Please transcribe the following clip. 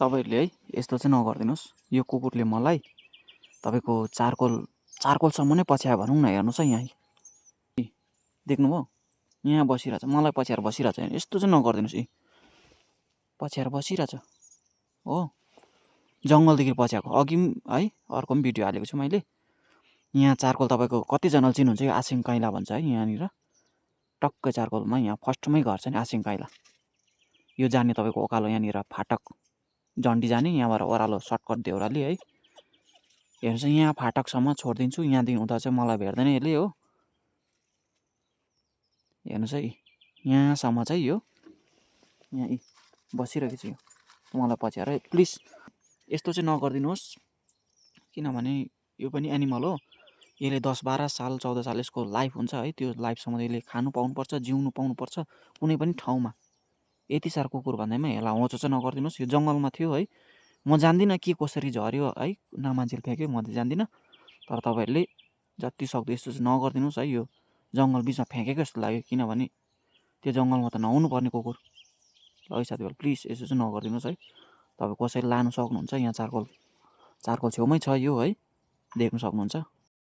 तपाईँहरूले है यस्तो चाहिँ नगरिदिनुहोस्। यो कुकुरले मलाई तपाईँको चारकोलसम्म नै पछ्यायो भनौँ न। हेर्नुहोस् है यहाँ देख्नुभयो, यहाँ बसिरहेछ, मलाई पछ्याएर बसिरहेछ। यस्तो चाहिँ नगरिदिनुहोस्। पछ्याएर बसिरहेछ हो, जङ्गलदेखि पछ्याएको। अघि पनि है अर्को पनि भिडियो हालेको छु मैले। यहाँ चारकोल तपाईँको कतिजनाले चिन्नुहुन्छ, यो आसिङ काइला भन्छ है। यहाँनिर टक्कै चारकोलमा यहाँ फर्स्टमै घर छ नि आसिङ काइला। यो जाने तपाईँको उकालो यहाँनिर फाटक झन्डी जाने, यहाँबाट ओह्रालो सर्टकट देउराली है। हेर्नुहोस् यहाँ फाटकसम्म छोडिदिन्छु, यहाँदेखि उता चाहिँ मलाई भेट्दैन यसले हो। हेर्नुहोस् है यहाँसम्म चाहिँ यो यहाँ बसिरहेको छु, यो मलाई पछ्याएर। प्लिज यस्तो चाहिँ नगरिदिनुहोस्, किनभने यो पनि एनिमल हो। यसले 10-12 साल 14 साल यसको लाइफ हुन्छ है। त्यो लाइफसम्म यसले खानु पाउनुपर्छ, जिउनु पाउनुपर्छ कुनै पनि ठाउँमा। यति साह्रो कुकुर भन्दैमा यसलाई होचो चाहिँ नगरिदिनुहोस्। यो जङ्गलमा थियो है, म जान्दिनँ के कसरी झऱ्यो है, न मान्छेले फ्याँक्यो, म चाहिँ जान्दिनँ। तर तपाईँहरूले जति सक्दो यस्तो चाहिँ नगरिदिनुहोस् है। यो जङ्गल बिचमा फ्याँकेको जस्तो लाग्यो, किनभने त्यो जङ्गलमा त नहुनु पर्ने कुकुर। ल है साथीभाइ प्लिज यसो चाहिँ नगरिदिनुहोस् है। तपाईँ कसैले लानु सक्नुहुन्छ, यहाँ चारकोल छेउमै छ यो है, देख्नु सक्नुहुन्छ।